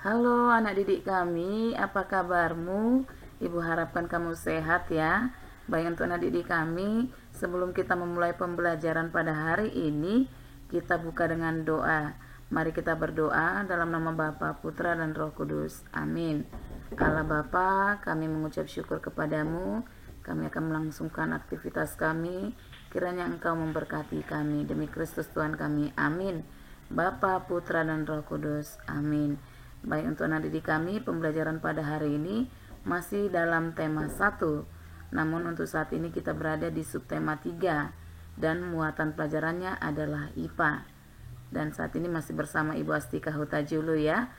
Halo anak didik kami, apa kabarmu? Ibu harapkan kamu sehat ya. Baik untuk anak didik kami, sebelum kita memulai pembelajaran pada hari ini, kita buka dengan doa. Mari kita berdoa dalam nama Bapa, Putra, dan Roh Kudus. Amin. Allah Bapa, kami mengucap syukur kepadamu. Kami akan melangsungkan aktivitas kami. Kiranya Engkau memberkati kami. Demi Kristus Tuhan kami. Amin. Bapa, Putra, dan Roh Kudus. Amin. Baik untuk anak didik kami, pembelajaran pada hari ini masih dalam tema 1. Namun untuk saat ini kita berada di subtema 3 dan muatan pelajarannya adalah IPA. Dan saat ini masih bersama Ibu Astika Hutajulu ya.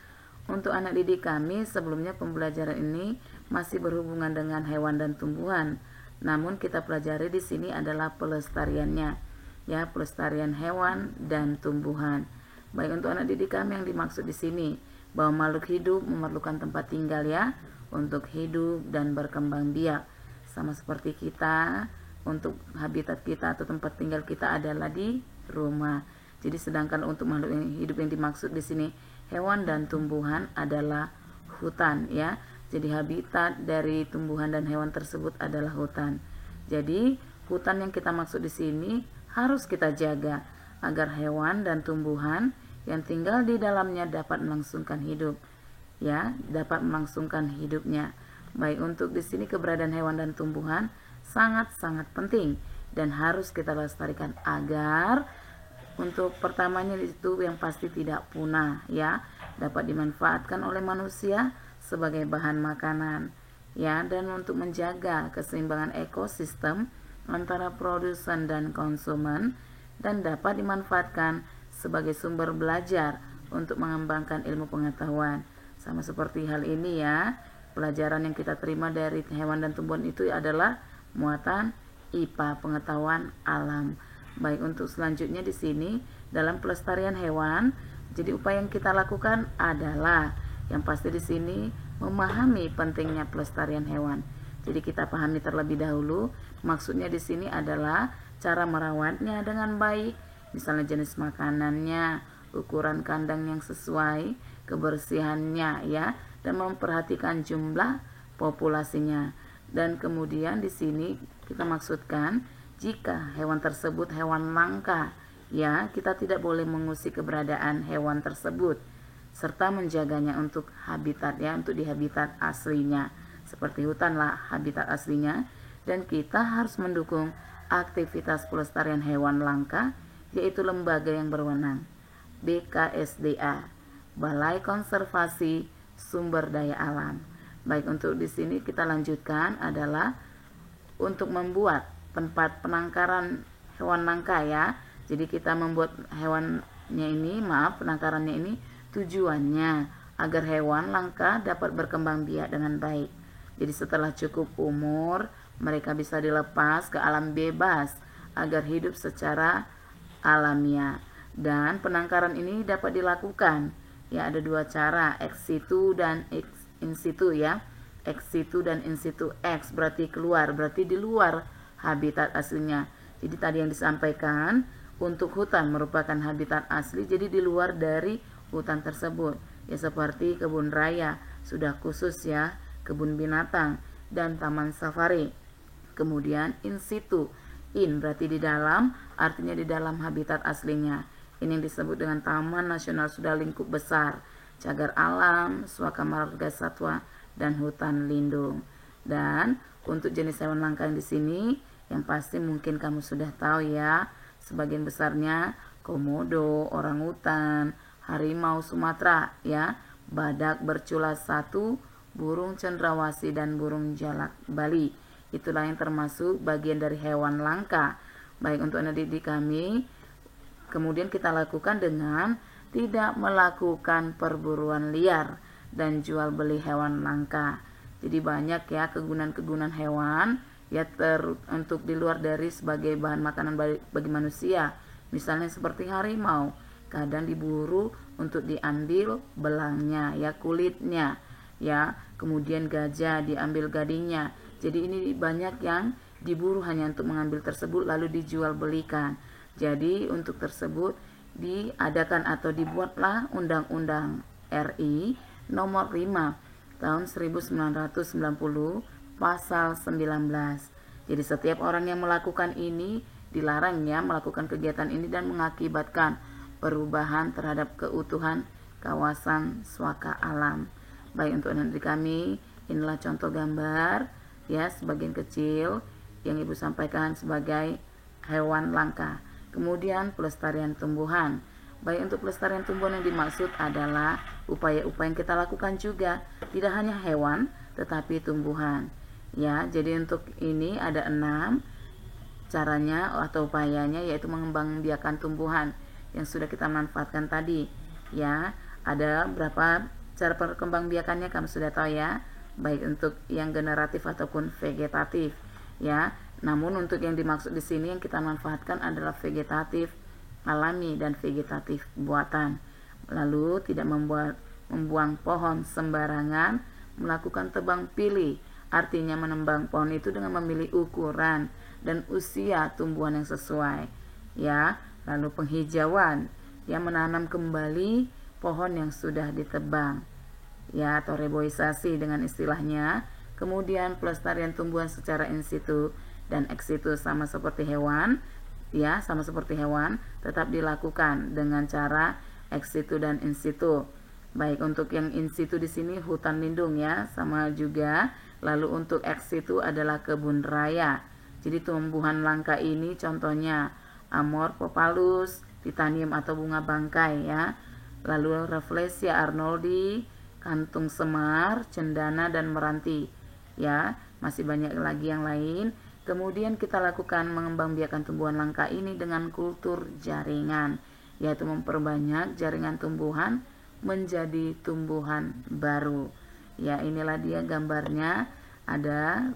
Untuk anak didik kami, sebelumnya pembelajaran ini masih berhubungan dengan hewan dan tumbuhan. Namun kita pelajari di sini adalah pelestariannya. Ya, pelestarian hewan dan tumbuhan. Baik untuk anak didik kami yang dimaksud di sini bahwa makhluk hidup memerlukan tempat tinggal ya, untuk hidup dan berkembang biak. Sama seperti kita, untuk habitat kita atau tempat tinggal kita adalah di rumah. Jadi sedangkan untuk makhluk hidup yang dimaksud di sini hewan dan tumbuhan adalah hutan ya. Jadi habitat dari tumbuhan dan hewan tersebut adalah hutan. Jadi hutan yang kita maksud di sini harus kita jaga agar hewan dan tumbuhan yang tinggal di dalamnya dapat melangsungkan hidup ya, dapat melangsungkan hidupnya. Baik untuk di sini keberadaan hewan dan tumbuhan sangat-sangat penting dan harus kita lestarikan agar untuk pertamanya itu yang pasti tidak punah ya, dapat dimanfaatkan oleh manusia sebagai bahan makanan ya, dan untuk menjaga keseimbangan ekosistem antara produsen dan konsumen dan dapat dimanfaatkan sebagai sumber belajar untuk mengembangkan ilmu pengetahuan. Sama seperti hal ini ya, pelajaran yang kita terima dari hewan dan tumbuhan itu adalah muatan IPA, pengetahuan alam. Baik untuk selanjutnya di sini dalam pelestarian hewan, jadi upaya yang kita lakukan adalah yang pasti di sini memahami pentingnya pelestarian hewan. Jadi kita pahami terlebih dahulu, maksudnya di sini adalah cara merawatnya dengan baik, misalnya jenis makanannya, ukuran kandang yang sesuai, kebersihannya ya, dan memperhatikan jumlah populasinya. Dan kemudian di sini kita maksudkan jika hewan tersebut hewan langka ya, kita tidak boleh mengusik keberadaan hewan tersebut serta menjaganya untuk habitat ya, untuk di habitat aslinya. Seperti hutan lah habitat aslinya, dan kita harus mendukung aktivitas pelestarian hewan langka yaitu lembaga yang berwenang, BKSDA, Balai Konservasi Sumber Daya Alam. Baik untuk di sini kita lanjutkan adalah untuk membuat tempat penangkaran hewan langka ya. Jadi kita membuat penangkarannya ini tujuannya agar hewan langka dapat berkembang biak dengan baik. Jadi setelah cukup umur, mereka bisa dilepas ke alam bebas agar hidup secara alamiah. Dan penangkaran ini dapat dilakukan ya, ada dua cara, ex situ dan in situ ya. Ex situ dan in situ. Ex berarti keluar, berarti di luar habitat aslinya. Jadi tadi yang disampaikan untuk hutan merupakan habitat asli, jadi di luar dari hutan tersebut ya, seperti kebun raya sudah khusus ya, kebun binatang dan taman safari. Kemudian in situ, in berarti di dalam, artinya di dalam habitat aslinya. Ini yang disebut dengan Taman Nasional sudah lingkup besar, cagar alam, suaka marga satwa, dan hutan lindung. Dan untuk jenis hewan langka yang di sini, yang pasti mungkin kamu sudah tahu ya, sebagian besarnya komodo, orangutan, harimau Sumatera ya, badak bercula 1, burung cendrawasih, dan burung jalak Bali. Itulah yang termasuk bagian dari hewan langka. Baik untuk anak didik kami, kemudian kita lakukan dengan tidak melakukan perburuan liar dan jual beli hewan langka. Jadi banyak ya kegunaan-kegunaan hewan ya, untuk di luar dari sebagai bahan makanan bagi manusia. Misalnya seperti harimau, kadang diburu untuk diambil belangnya ya, kulitnya ya. Kemudian gajah diambil gadingnya. Jadi ini banyak yang diburu hanya untuk mengambil tersebut lalu dijual belikan. Jadi untuk tersebut diadakan atau dibuatlah Undang-Undang RI nomor 5 tahun 1990 pasal 19. Jadi setiap orang yang melakukan ini dilarang ya melakukan kegiatan ini dan mengakibatkan perubahan terhadap keutuhan kawasan swaka alam. Baik, untuk anak kami, inilah contoh gambar ya, sebagian kecil yang Ibu sampaikan sebagai hewan langka. Kemudian pelestarian tumbuhan. Baik, untuk pelestarian tumbuhan yang dimaksud adalah upaya-upaya yang kita lakukan juga, tidak hanya hewan tetapi tumbuhan. Ya, jadi untuk ini ada 6 caranya atau upayanya, yaitu mengembangbiakan tumbuhan yang sudah kita manfaatkan tadi. Ya, ada berapa cara perkembangbiakannya kamu sudah tahu ya, baik untuk yang generatif ataupun vegetatif. Ya, namun untuk yang dimaksud di sini yang kita manfaatkan adalah vegetatif alami dan vegetatif buatan. Lalu tidak membuang pohon sembarangan, melakukan tebang pilih, artinya menembang pohon itu dengan memilih ukuran dan usia tumbuhan yang sesuai. Ya, lalu penghijauan, yang menanam kembali pohon yang sudah ditebang. Ya, atau reboisasi dengan istilahnya. Kemudian pelestarian tumbuhan secara in situ dan ex situ sama seperti hewan. Ya, sama seperti hewan, tetap dilakukan dengan cara ex situ dan in situ. Baik, untuk yang in situ di sini hutan lindung ya, sama juga. Lalu untuk ex situ adalah kebun raya. Jadi tumbuhan langka ini contohnya Amorphophallus, Titanium atau bunga bangkai ya. Lalu Rafflesia arnoldi, kantung semar, cendana dan meranti. Ya, masih banyak lagi yang lain. Kemudian kita lakukan mengembangbiakan tumbuhan langka ini dengan kultur jaringan, yaitu memperbanyak jaringan tumbuhan menjadi tumbuhan baru. Ya, inilah dia gambarnya, ada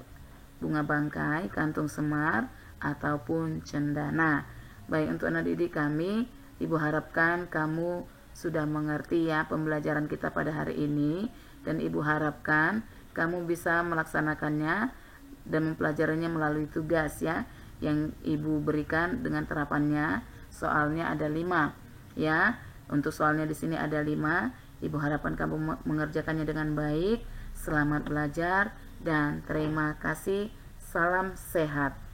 bunga bangkai, kantung semar ataupun cendana. Baik, untuk anak didik kami, Ibu harapkan kamu sudah mengerti ya pembelajaran kita pada hari ini, dan Ibu harapkan kamu bisa melaksanakannya dan mempelajarinya melalui tugas ya yang Ibu berikan dengan terapannya. Soalnya ada 5 ya. Untuk soalnya di sini ada 5. Ibu harapkan kamu mengerjakannya dengan baik. Selamat belajar dan terima kasih. Salam sehat.